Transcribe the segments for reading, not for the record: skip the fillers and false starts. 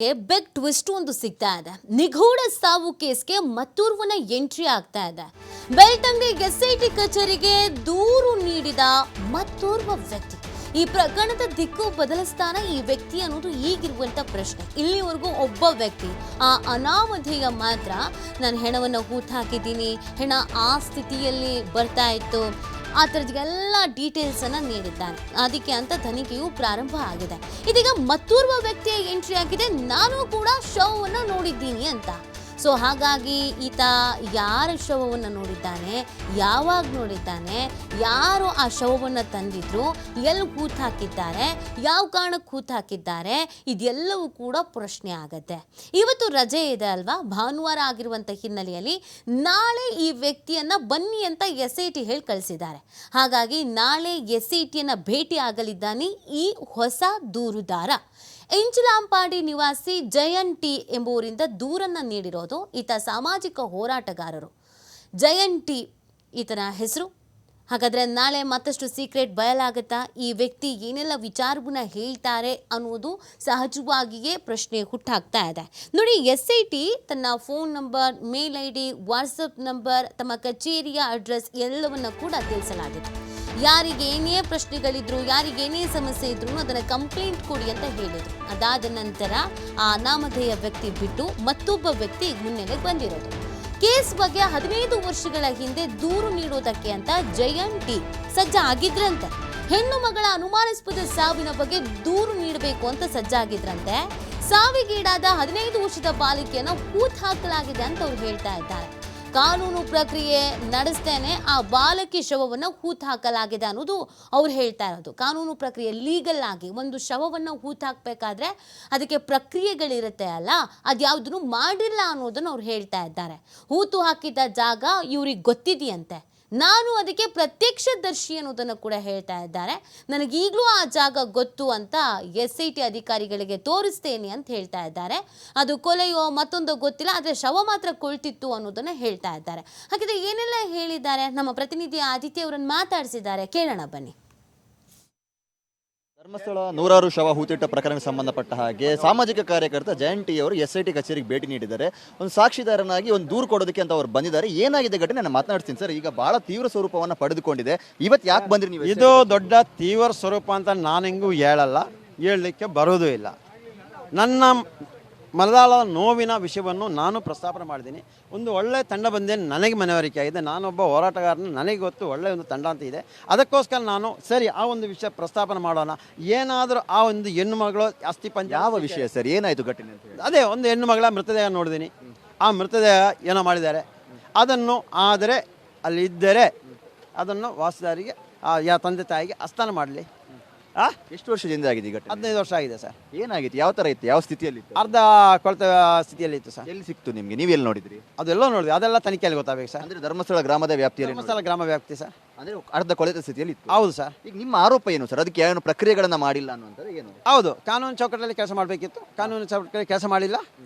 Big twist ಒಂದು ಸಿಗ್ತಾ ಇದೆ. ನಿಗೂಢ ಸಾವು ಕೇಸ್ಗೆ ಮತ್ತೋರ್ವನ ಎಂಟ್ರಿ ಆಗ್ತಾ ಇದೆ. ಬೆಳ್ತಂಗಡಿ ಎಸ್ಐಟಿ ಕಚೇರಿಗೆ ದೂರು ನೀಡಿದ ಮತ್ತೋರ್ವ ವ್ಯಕ್ತಿ. ಈ ಪ್ರಕರಣದ ದಿಕ್ಕು ಬದಲಿಸ್ತಾನ ಈ ವ್ಯಕ್ತಿ ಅನ್ನೋದು ಈಗಿರುವಂತ ಪ್ರಶ್ನೆ. ಇಲ್ಲಿವರೆಗೂ ಒಬ್ಬ ವ್ಯಕ್ತಿ ಆ ಅನಾಮಧೇಯ ಮಾತ್ರ ನಾನು ಹೆಣವನ್ನು ಹೂತು ಹಾಕಿದ್ದೀನಿ, ಹೆಣ ಆ ಸ್ಥಿತಿಯಲ್ಲಿ ಬರ್ತಾ ಇತ್ತು, ಆ ಥರದ್ದೆಲ್ಲ ಡೀಟೇಲ್ಸ್ ಅನ್ನ ನೀಡಿದ್ದಾನೆ. ಅದಕ್ಕೆ ಅಂತ ತನಿಖೆಯು ಪ್ರಾರಂಭ ಆಗಿದೆ. ಇದೀಗ ಮತ್ತೋರ್ವ ವ್ಯಕ್ತಿಯ ಎಂಟ್ರಿ ಆಗಿದೆ, ನಾನು ಕೂಡ ಶವವನ್ನು ನೋಡಿದ್ದೀನಿ ಅಂತ. ಸೊ ಹಾಗಾಗಿ ಈತ ಯಾರ ಶವವನ್ನು ನೋಡಿದ್ದಾನೆ, ಯಾವಾಗ ನೋಡಿದ್ದಾನೆ, ಯಾರು ಆ ಶವವನ್ನು ತಂದಿದ್ರು, ಎಲ್ಲಿ ಹೂತು ಹಾಕಿದ್ದಾರೆ, ಯಾವ ಕಾರಣಕ್ಕೆ ಹೂತು ಹಾಕಿದ್ದಾರೆ, ಇದೆಲ್ಲವೂ ಕೂಡ ಪ್ರಶ್ನೆ ಆಗತ್ತೆ. ಇವತ್ತು ರಜೆ ಇದೆ ಅಲ್ವಾ, ಭಾನುವಾರ ಆಗಿರುವಂಥ ಹಿನ್ನೆಲೆಯಲ್ಲಿ ನಾಳೆ ಈ ವ್ಯಕ್ತಿಯನ್ನು ಬನ್ನಿ ಅಂತ SIT ಹೇಳಿ ಕಳಿಸಿದ್ದಾರೆ. ಹಾಗಾಗಿ ನಾಳೆ SITಯನ್ನು ಭೇಟಿ ಆಗಲಿದ್ದಾನೆ ಈ ಹೊಸ ದೂರುದಾರ. ಇಂಚಲಾಂಪಾಡಿ ನಿವಾಸಿ ಜಯನ್ ಟಿ ಎಂಬುವರಿಂದ ದೂರನ್ನು ನೀಡಿರೋದು. ಈತ ಸಾಮಾಜಿಕ ಹೋರಾಟಗಾರರು. ಜಯನ್ ಟಿ ಈತನ ಹೆಸರು. ಹಾಗಾದರೆ ನಾಳೆ ಮತ್ತಷ್ಟು ಸೀಕ್ರೆಟ್ ಬಯಲಾಗುತ್ತಾ, ಈ ವ್ಯಕ್ತಿ ಏನೆಲ್ಲ ವಿಚಾರವನ್ನ ಹೇಳ್ತಾರೆ ಅನ್ನೋದು ಸಹಜವಾಗಿಯೇ ಪ್ರಶ್ನೆ ಹುಟ್ಟಾಗ್ತಾ ಇದೆ. ನೋಡಿ, SIT ತನ್ನ ಫೋನ್ ನಂಬರ್, ಮೇಲ್ ID, ವಾಟ್ಸಪ್ ನಂಬರ್, ತಮ್ಮ ಕಚೇರಿಯ ಅಡ್ರೆಸ್ ಎಲ್ಲವನ್ನ ಕೂಡ ತಿಳಿಸಲಾಗಿದೆ. ಯಾರಿಗೇನೇ ಪ್ರಶ್ನೆಗಳಿದ್ರು, ಯಾರಿಗೇನೇ ಸಮಸ್ಯೆ ಇದ್ರು ಅದನ್ನು ಕಂಪ್ಲೇಂಟ್ ಕೊಡಿ ಅಂತ ಹೇಳಿದರು. ಅದಾದ ನಂತರ ಆ ಅನಾಮಧೇಯ ವ್ಯಕ್ತಿ ಬಿಟ್ಟು ಮತ್ತೊಬ್ಬ ವ್ಯಕ್ತಿ ಮುನ್ನೆಲೆಗೆ ಬಂದಿರೋದು. ಕೇಸ್ ಬಗ್ಗೆ 15 ವರ್ಷಗಳ ಹಿಂದೆ ದೂರು ನೀಡೋದಕ್ಕೆ ಅಂತ ಜಯನ್ ಟಿ ಸಜ್ಜಾಗಿದ್ರಂತೆ. ಹೆಣ್ಣು ಮಗಳ ಅನುಮಾನಾಸ್ಪದ ಸಾವಿನ ಬಗ್ಗೆ ದೂರು ನೀಡಬೇಕು ಅಂತ ಸಜ್ಜಾಗಿದ್ರಂತೆ. ಸಾವಿಗೀಡಾದ 15 ವರ್ಷದ ಬಾಲಿಕೆಯನ್ನು ಹೂತು ಹಾಕಲಾಗಿದೆ ಅಂತ ಅವ್ರು ಹೇಳ್ತಾ ಇದ್ದಾರೆ. ಕಾನೂನು ಪ್ರಕ್ರಿಯೆ ನಡೆಸ್ತೇನೆ ಆ ಬಾಲಕಿ ಶವವನ್ನು ಹೂತು ಹಾಕಲಾಗಿದೆ ಅನ್ನೋದು ಅವ್ರು ಹೇಳ್ತಾ ಇರೋದು. ಕಾನೂನು ಪ್ರಕ್ರಿಯೆ ಲೀಗಲ್ ಆಗಿ ಒಂದು ಶವವನ್ನು ಹೂತು ಹಾಕಬೇಕಾದ್ರೆ ಅದಕ್ಕೆ ಪ್ರಕ್ರಿಯೆಗಳಿರುತ್ತೆ ಅಲ್ಲ, ಅದ್ಯಾವುದನ್ನು ಮಾಡಿಲ್ಲ ಅನ್ನೋದನ್ನು ಅವ್ರು ಹೇಳ್ತಾ ಇದ್ದಾರೆ. ಹೂತು ಹಾಕಿದ ಜಾಗ ಇವ್ರಿಗೆ ಗೊತ್ತಿದೆಯಂತೆ, ನಾನು ಅದಕ್ಕೆ ಪ್ರತ್ಯಕ್ಷದರ್ಶಿ ಅನ್ನೋದನ್ನು ಕೂಡ ಹೇಳ್ತಾ ಇದ್ದಾರೆ. ನನಗೀಗಲೂ ಆ ಜಾಗ ಗೊತ್ತು ಅಂತ SIT ಅಧಿಕಾರಿಗಳಿಗೆ ತೋರಿಸ್ತೇನೆ ಅಂತ ಹೇಳ್ತಾ ಇದ್ದಾರೆ. ಅದು ಕೊಲೆಯೋ ಮತ್ತೊಂದು ಗೊತ್ತಿಲ್ಲ, ಆದರೆ ಶವ ಮಾತ್ರ ಕೊಳ್ತಿತ್ತು ಅನ್ನೋದನ್ನು ಹೇಳ್ತಾ ಇದ್ದಾರೆ. ಹಾಗಿದ್ರೆ ಏನೆಲ್ಲ ಹೇಳಿದ್ದಾರೆ, ನಮ್ಮ ಪ್ರತಿನಿಧಿ ಆದಿತ್ಯ ಅವರನ್ನು ಮಾತಾಡಿಸಿದ್ದಾರೆ, ಕೇಳೋಣ ಬನ್ನಿ. ಧರ್ಮಸ್ಥಳ ನೂರಾರು ಶವ ಹೂತಿಟ್ಟ ಪ್ರಕರಣಕ್ಕೆ ಸಂಬಂಧಪಟ್ಟ ಹಾಗೆ ಸಾಮಾಜಿಕ ಕಾರ್ಯಕರ್ತ ಜಯನ್ ಟಿ ಅವರು SIT ಕಚೇರಿಗೆ ಭೇಟಿ ನೀಡಿದ್ದಾರೆ. ಒಂದು ಸಾಕ್ಷಿದಾರನಾಗಿ ಒಂದು ದೂರು ಕೊಡೋದಕ್ಕೆ ಅಂತ ಅವ್ರು ಬಂದಿದ್ದಾರೆ. ಏನಾಗಿದೆ ಘಟನೆ ನಾನು ಮಾತನಾಡ್ತೀನಿ ಸರ್. ಈಗ ಬಹಳ ತೀವ್ರ ಸ್ವರೂಪವನ್ನು ಪಡೆದುಕೊಂಡಿದೆ. ಇವತ್ತು ಯಾಕೆ ಬಂದ್ರಿ ನೀವು? ಇದು ದೊಡ್ಡ ತೀವ್ರ ಸ್ವರೂಪ ಅಂತ ನಾನು ಹೆಂಗೂ ಹೇಳಲ್ಲ, ಹೇಳಲಿಕ್ಕೆ ಬರೋದು ಇಲ್ಲ. ನನ್ನ ಮಲದಾಳದ ನೋವಿನ ವಿಷಯವನ್ನು ನಾನು ಪ್ರಸ್ತಾಪನೆ ಮಾಡಿದ್ದೀನಿ. ಒಂದು ಒಳ್ಳೆಯ ತಂಡ ಬಂದೇ ನನಗೆ ಮನವರಿಕೆ ಆಗಿದೆ. ನಾನೊಬ್ಬ ಹೋರಾಟಗಾರನ, ನನಗೆ ಗೊತ್ತು ಒಳ್ಳೆಯ ಒಂದು ತಂಡ ಅಂತ ಇದೆ. ಅದಕ್ಕೋಸ್ಕರ ನಾನು ಸರಿ ಆ ಒಂದು ವಿಷಯ ಪ್ರಸ್ತಾಪನೆ ಮಾಡೋಣ. ಏನಾದರೂ ಆ ಒಂದು ಹೆಣ್ಣು ಮಗಳು ಅಸ್ಥಿ ಪಂಜ ಯಾವ ವಿಷಯ ಸರ್, ಏನಾಯಿತು ಘಟನೆ ಅಂತ ಹೇಳಿ? ಅದೇ ಒಂದು ಹೆಣ್ಣು ಮಗಳ ಮೃತದೇಹ ನೋಡಿದ್ದೀನಿ. ಆ ಮೃತದೇಹ ಏನೋ ಮಾಡಿದ್ದಾರೆ, ಅದನ್ನು ಆದರೆ ಅಲ್ಲಿ ಇದ್ದರೆ ಅದನ್ನು ವಾಸದಾರಿಗೆ ಯಾ ತಂದೆ ತಾಯಿಗೆ ಹಸ್ತಾನ ಮಾಡಲಿ. ಎಷ್ಟು ವರ್ಷದಿಂದ ಆಗಿದೆ ಈ ಘಟನೆ? 15 ವರ್ಷ ಆಗಿದೆ ಸರ್. ಏನಾಗಿತ್ತು, ಯಾವ ಥರ ಇತ್ತು, ಯಾವ ಸ್ಥಿತಿಯಲ್ಲಿ ಇತ್ತು? ಅರ್ಧ ಕೊಳೆತ ಸ್ಥಿತಿಯಲ್ಲಿ ಇತ್ತು ಸರ್. ಎಲ್ಲಿ ಸಿಕ್ತು ನಿಮಗೆ, ನೀವೆಲ್ಲಿ ನೋಡಿದ್ರಿ? ಅದೆಲ್ಲ ನೋಡಿದ್ವಿ, ಅದೆಲ್ಲ ತನಿಖೆಯಲ್ಲಿ ಗೊತ್ತಾಗಬೇಕು ಸರ್. ಅಂದ್ರೆ ಧರ್ಮಸ್ಥಳ ಗ್ರಾಮದ ವ್ಯಾಪ್ತಿಯಲ್ಲಿ? ಧರ್ಮಸ್ಥಳ ಗ್ರಾಮ ವ್ಯಾಪ್ತಿ ಸರ್. ಅಂದ್ರೆ ಅರ್ಧ ಕೊಳೆತ ಸ್ಥಿತಿಯಲ್ಲಿ ಇತ್ತು? ಹೌದು ಸರ್. ಈಗ ನಿಮ್ಮ ಆರೋಪ ಏನು ಸರ್? ಅದಕ್ಕೆ ಏನು ಪ್ರಕ್ರಿಯೆಗಳನ್ನ ಮಾಡಿಲ್ಲ ಅನ್ನುವಂಥದ್ದು ಏನು? ಹೌದು, ಕಾನೂನು ಚೌಕಟ್ಟಲ್ಲಿ ಕೆಲಸ ಮಾಡಬೇಕಿತ್ತು, ಕಾನೂನು ಚೌಕಟ್ಟಲ್ಲಿ ಕೆಲಸ ಮಾಡಿಲ್ಲ.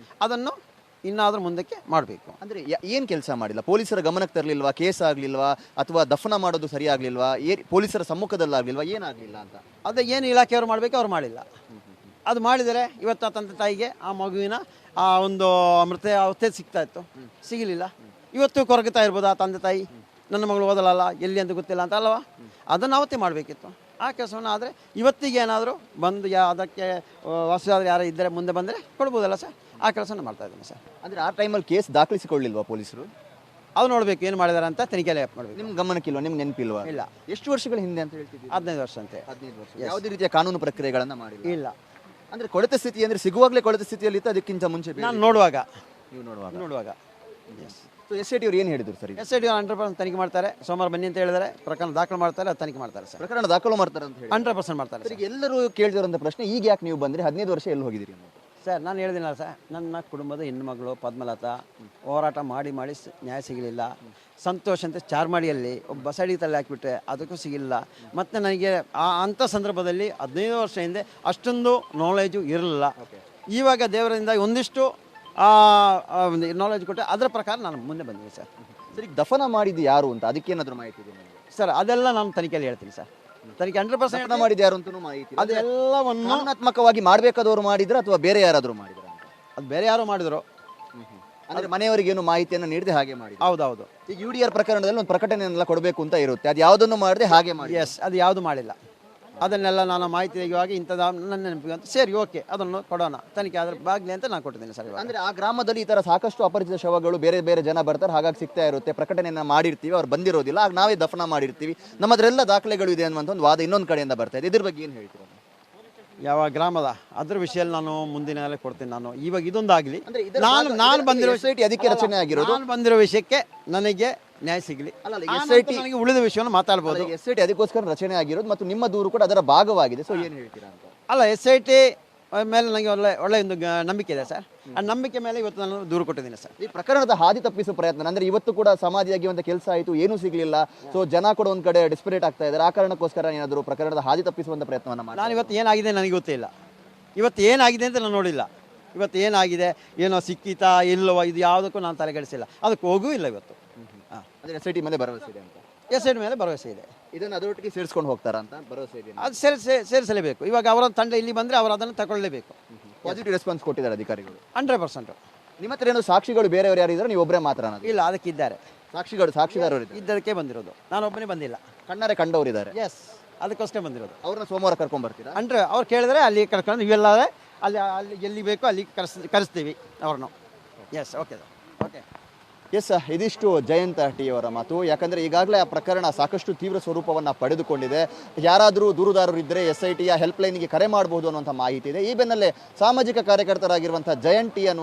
ಅದನ್ನು ಇನ್ನಾದರೂ ಮುಂದಕ್ಕೆ ಮಾಡಬೇಕು. ಅಂದ್ರೆ ಏನು ಕೆಲಸ ಮಾಡಿಲ್ಲ? ಪೊಲೀಸರ ಗಮನಕ್ಕೆ ತರಲಿಲ್ವಾ? ಕೇಸ್ ಆಗಲಿಲ್ವಾ? ಅಥವಾ ದಫನ ಮಾಡೋದು ಸರಿ ಆಗಲಿಲ್ವಾ? ಪೊಲೀಸರ ಸಮ್ಮುಖದಲ್ಲಾಗಲಿಲ್ವಾ? ಏನಾಗಲಿಲ್ಲ ಅಂತ? ಅದೇ ಏನು ಇಲಾಖೆಯವರು ಮಾಡಬೇಕು ಅವ್ರು ಮಾಡಿಲ್ಲ. ಅದು ಮಾಡಿದರೆ ಇವತ್ತು ಆ ತಂದೆ ತಾಯಿಗೆ ಆ ಮಗುವಿನ ಆ ಒಂದು ಮೃತ ಅವಸ್ಥೆ ಸಿಗ್ತಾ ಇತ್ತು, ಸಿಗಲಿಲ್ಲ. ಇವತ್ತು ಕೊರಗುತ್ತಾ ಇರ್ಬೋದು ಆ ತಂದೆ ತಾಯಿ, ನನ್ನ ಮಗಳು ಓದಲಲ್ಲ, ಎಲ್ಲಿ ಅಂತ ಗೊತ್ತಿಲ್ಲ ಅಂತ ಅಲ್ವಾ? ಅದನ್ನು ಅವತ್ತೇ ಮಾಡಬೇಕಿತ್ತು. ಆ ಕೆಲಸವನ್ನು ಆದರೆ ಇವತ್ತಿಗೆ ಏನಾದರೂ ಬಂದು ಅದಕ್ಕೆ ವಾಸದಾದ್ರೆ ಯಾರು ಇದ್ದರೆ ಮುಂದೆ ಬಂದರೆ ಕೊಡ್ಬೋದಲ್ಲ ಸರ್. ಆ ಕೆಲಸನ ಮಾಡ್ತಾ ಇದ್ದೀನಿ ಸರ್. ಅಂದರೆ ಆ ಟೈಮಲ್ಲಿ ಕೇಸ್ ದಾಖಲಿಸಿಕೊಳ್ಳಿಲ್ವಾ ಪೊಲೀಸರು? ಅದು ನೋಡಬೇಕು ಏನು ಮಾಡಿದ್ದಾರೆ ಅಂತ ತನಿಖೆಯಲ್ಲಿ ಮಾಡಬೇಕು. ನಿಮ್ಮ ಗಮನಕ್ಕಿಲ್ವಾ, ನಿಮ್ಗೆ ನೆನಪಿಲ್ವಾ? ಇಲ್ಲ. ಎಷ್ಟು ವರ್ಷಗಳ ಹಿಂದೆ ಅಂತ ಹೇಳ್ತಿದ್ದೀವಿ? 15 ವರ್ಷ ಅಂತೆ. 15 ವರ್ಷ. ಯಾವುದೇ ರೀತಿಯ ಕಾನೂನು ಪ್ರಕ್ರಿಯೆಗಳನ್ನು ಮಾಡಿಲ್ಲ? ಇಲ್ಲ. ಅಂದರೆ ಕೊಳೆತ ಸ್ಥಿತಿ ಅಂದರೆ ಸಿಗುವಾಗಲೇ ಕೊಳೆತ ಸ್ಥಿತಿಯಲ್ಲಿ ಇತ್ತು, ಅದಕ್ಕಿಂತ ಮುಂಚೆ ನಾನು ನೋಡುವಾಗ ನೀವು ನೋಡುವಾಗ ಎಸ್. ಸೊ SIT ಅವರು ಏನು ಹೇಳಿದ್ರು ಸರ್? SIT 100% ತನಿಖೆ ಮಾಡ್ತಾರೆ. ಸೋಮವಾರ ಬನ್ನಿ ಅಂತ ಹೇಳಿದರೆ ಪ್ರಕರಣ ದಾಖಲು ಮಾಡ್ತಾರೆ, ಅದು ತನಿಖೆ ಮಾಡ್ತಾರೆ ಸರ್. ಪ್ರಕರಣ ದಾಖಲು ಮಾಡ್ತಾರೆ ಅಂತ ಹೇಳಿ 100% ಮಾಡ್ತಾರೆ ಸರ್. ಎಲ್ಲರೂ ಕೇಳಿದಿರೋಂಥ ಪ್ರಶ್ನೆ, ಈಗ ಯಾಕೆ ನೀವು ಬಂದರೆ 15 ವರ್ಷ ಎಲ್ಲಿ ಹೋಗಿದ್ದೀರಿ ಸರ್? ನಾನು ಹೇಳಿದಿನಲ್ಲ ಸರ್, ನನ್ನ ಕುಟುಂಬದ ಹೆಣ್ಣುಮಗಳು ಪದ್ಮಲತಾ ಹೋರಾಟ ಮಾಡಿ ನ್ಯಾಯ ಸಿಗಲಿಲ್ಲ. ಸಂತೋಷ್ ಅಂತ ಚಾರ್ಮಾಡಿಯಲ್ಲಿ ಒಬ್ಬ ಬಸಡಿ ತಲೆ ಹಾಕಿಬಿಟ್ರೆ ಅದಕ್ಕೂ ಸಿಗಲಿಲ್ಲ. ಮತ್ತು ನನಗೆ ಅಂಥ ಸಂದರ್ಭದಲ್ಲಿ 15 ವರ್ಷ ಹಿಂದೆ ಅಷ್ಟೊಂದು ನಾಲೆಜು ಇರಲಿಲ್ಲ. ಇವಾಗ ದೇವರಿಂದ ಒಂದಿಷ್ಟು ನಾಲೆಜ್ ಕೊಟ್ಟೆ, ಅದರ ಪ್ರಕಾರ ನಾನು ಮುಂದೆ ಬಂದಿದ್ದೀನಿ ಸರ್. ಸರಿ, ದಫನ ಮಾಡಿದ್ದು ಯಾರು ಅಂತ ಅದಕ್ಕೇನಾದರೂ ಮಾಹಿತಿ ಇದೆ ಸರ್? ಅದೆಲ್ಲ ನಾನು ತನಿಖೆಯಲ್ಲಿ ಹೇಳ್ತೀನಿ ಸರ್. ತನಿಖೆ 100% ಮಾಡಿದ ಯಾರು ಅಂತನೂ ಮಾಹಿತಿ? ಅದೆಲ್ಲವನ್ನು ಕಾನೂನಾತ್ಮಕವಾಗಿ ಮಾಡಬೇಕಾದವರು ಮಾಡಿದ್ರೆ ಅಥವಾ ಬೇರೆ ಯಾರಾದರೂ ಮಾಡಿದ್ರೆ? ಅದು ಬೇರೆ ಯಾರೋ ಮಾಡಿದ್ರು. ಅಂದ್ರೆ ಮನೆಯವರಿಗೆ ಏನು ಮಾಹಿತಿಯನ್ನು ನೀಡದೆ ಹಾಗೆ ಮಾಡಿ. ಹೌದೌದು. ಈಗ UDR ಪ್ರಕರಣದಲ್ಲಿ ಒಂದು ಪ್ರಕಟಣೆಯನ್ನೆಲ್ಲ ಕೊಡಬೇಕು ಅಂತ ಇರುತ್ತೆ, ಅದು ಯಾವುದನ್ನು ಮಾಡದೆ ಹಾಗೆ ಮಾಡಿ. ಎಸ್, ಅದು ಯಾವುದು ಮಾಡಿಲ್ಲ. ಅದನ್ನೆಲ್ಲ ನಾನು ಮಾಹಿತಿ ತೆಗೆಯುವಾಗ ಇಂಥದ್ದು ನನ್ನ ನೆನಪಿಗೆ ಅಂತ ಸರಿ ಓಕೆ ಅದನ್ನು ಕೊಡೋಣ, ತನಿಖೆ ಆದ್ರೆ ಬಾಗ್ಲಿ ಅಂತ ನಾನು ಕೊಟ್ಟಿದ್ದೀನಿ ಸರ್. ಅಂದ್ರೆ ಆ ಗ್ರಾಮದಲ್ಲಿ ಈ ತರ ಸಾಕಷ್ಟು ಅಪರಿಚಿತ ಶವಗಳು ಬೇರೆ ಬೇರೆ ಜನ ಬರ್ತಾರೆ, ಹಾಗಾಗಿ ಸಿಗ್ತಾ ಇರುತ್ತೆ, ಪ್ರಕಟಣೆಯನ್ನ ಮಾಡಿರ್ತೀವಿ, ಅವ್ರು ಬಂದಿರೋದಿಲ್ಲ, ಆಗ ನಾವೇ ದಫನ ಮಾಡಿರ್ತೀವಿ, ನಮ್ಮದ್ರೆಲ್ಲ ದಾಖಲೆಗಳು ಇದೆ ಅನ್ನುವಂಥ ಒಂದು ವಾದ ಇನ್ನೊಂದು ಕಡೆಯಿಂದ ಬರ್ತಾ ಇದೆ. ಇದ್ರ ಬಗ್ಗೆ ಏನು ಹೇಳ್ತೀರಾ? ಯಾವ ಗ್ರಾಮದ ಅದ್ರ ವಿಷಯದಲ್ಲಿ ನಾನು ಮುಂದಿನ ಕೊಡ್ತೀನಿ. ನಾನು ಇವಾಗ ಇದೊಂದಾಗಲಿ, ನಾನು ಬಂದಿರೋ SIT ಅದಕ್ಕೆ ರಚನೆ ಆಗಿರೋದು. ನಾನು ಬಂದಿರೋ ವಿಷಯಕ್ಕೆ ನನಗೆ ನ್ಯಾಯ ಸಿಗಲಿ, ನನಗೆ ಉಳಿದ ವಿಷಯವನ್ನು ಮಾತಾಡ್ಬೋದು. SIT ಅದಕ್ಕೋಸ್ಕರ ರಚನೆ ಆಗಿರೋದು ಮತ್ತು ನಿಮ್ಮ ದೂರು ಕೂಡ ಅದರ ಭಾಗವಾಗಿದೆ. ಸೊ ಏನು ಹೇಳ್ತೀರಾ ಅಂತ? ಅಲ್ಲ, SIT ಮೇಲೆ ನನಗೆ ಒಳ್ಳೆ ಒಂದು ನಂಬಿಕೆ ಇದೆ ಸರ್. ಆ ನಂಬಿಕೆ ಮೇಲೆ ಇವತ್ತು ನಾನು ದೂರು ಕೊಟ್ಟಿದ್ದೀನಿ ಸರ್. ಈ ಪ್ರಕರಣದ ಹಾದಿ ತಪ್ಪಿಸುವ ಪ್ರಯತ್ನ ಅಂದ್ರೆ ಇವತ್ತು ಕೂಡ ಸಮಾಧಿಯಾಗಿ ಕೆಲಸ ಆಯಿತು, ಏನೂ ಸಿಗಲಿಲ್ಲ, ಸೊ ಜನ ಕೂಡ ಒಂದ್ ಕಡೆ ಡಿಸ್ಪರೇಟ್ ಆಗ್ತಾ ಇದ್ದಾರೆ, ಆ ಕಾರಣಕ್ಕೋಸ್ಕರ ಏನಾದರೂ ಪ್ರಕರಣದ ಹಾದಿ ತಪ್ಪಿಸುವಂತ ಪ್ರಯತ್ನವನ್ನು ಮಾಡಿ. ನಾನು ಇವತ್ತು ಏನಾಗಿದೆ ನನಗೆ ಗೊತ್ತಿಲ್ಲ, ಇವತ್ತು ಏನಾಗಿದೆ ಅಂತ ನಾನು ನೋಡಿಲ್ಲ. ಇವತ್ತು ಏನಾಗಿದೆ, ಏನೋ ಸಿಕ್ಕಿತಾ ಇಲ್ಲವೋ ಇದು ಯಾವುದಕ್ಕೂ ನಾನು ತಲೆಗೆಡಿಸಿಲ್ಲ, ಅದಕ್ಕೆ ಹೋಗೂ ಇಲ್ಲ ಇವತ್ತು. ಅಂದ್ರೆ SIT ಮೇಲೆ ಭರವಸೆ ಇದೆ ಅಂತ? SIT ಮೇಲೆ ಭರವಸೆ ಇದೆ. ಇದನ್ನು ಅದರೊಟ್ಟಿಗೆ ಸೇರಿಸ್ಕೊಂಡು ಹೋಗ್ತಾರ ಅಂತ ಭರವಸೆ ಇದೆ? ಅದು ಸೇರಿಸಲೇಬೇಕು. ಇವಾಗ ಅವರ ತಂಡ ಇಲ್ಲಿ ಬಂದರೆ ಅವರು ಅದನ್ನು ತಗೊಳ್ಳಲೇಬೇಕು. ಪಾಸಿಟಿವ್ ರೆಸ್ಪಾನ್ಸ್ ಕೊಟ್ಟಿದ್ದಾರೆ ಅಧಿಕಾರಿಗಳು 100%. ನಿಮ್ಮ ಹತ್ರ ಏನು ಸಾಕ್ಷಿಗಳು ಬೇರೆಯವರು ಯಾರು ಇದ್ದಾರೆ, ನೀವು ಒಬ್ಬರೇ ಮಾತ್ರ? ಇಲ್ಲ, ಅದಕ್ಕಿದ್ದಾರೆ ಸಾಕ್ಷಿದಾರರು ಇದ್ದದಕ್ಕೆ ಬಂದಿರೋದು, ನಾನು ಒಬ್ಬನೇ ಬಂದಿಲ್ಲ. ಕಣ್ಣಾರೆ ಕಂಡವರಿದ್ದಾರೆ. ಎಸ್, ಅದಕ್ಕೋಸ್ಕರ ಬಂದಿರೋದು. ಅವ್ರನ್ನ ಸೋಮವಾರ ಕರ್ಕೊಂಡ್ ಬರ್ತೀರಾ? ಅವ್ರು ಕೇಳಿದ್ರೆ ಅಲ್ಲಿ ಕರ್ಕೊಂಡು ಇವೆಲ್ಲ ಅಲ್ಲಿ ಎಲ್ಲಿ ಬೇಕೋ ಅಲ್ಲಿ ಕರೆಸ್ತೀವಿ ಅವ್ರನ್ನು. S, okay okay. ಎಸ್, ಇದಿಷ್ಟು ಜಯಂತ ಟಿ ಅವರ ಮಾತು. ಯಾಕಂದರೆ ಈಗಾಗಲೇ ಆ ಪ್ರಕರಣ ಸಾಕಷ್ಟು ತೀವ್ರ ಸ್ವರೂಪವನ್ನು ಪಡೆದುಕೊಂಡಿದೆ. ಯಾರಾದರೂ ದೂರುದಾರರು ಇದ್ದರೆ SITಯ ಹೆಲ್ಪ್ಲೈನ್ಗೆ ಕರೆ ಮಾಡಬಹುದು ಅನ್ನುವಂಥ ಮಾಹಿತಿ ಇದೆ. ಈ ಬೆನ್ನಲ್ಲೇ ಸಾಮಾಜಿಕ ಕಾರ್ಯಕರ್ತರಾಗಿರುವಂಥ ಜಯಂತ್ ಟಿ ಅನ್ನುವ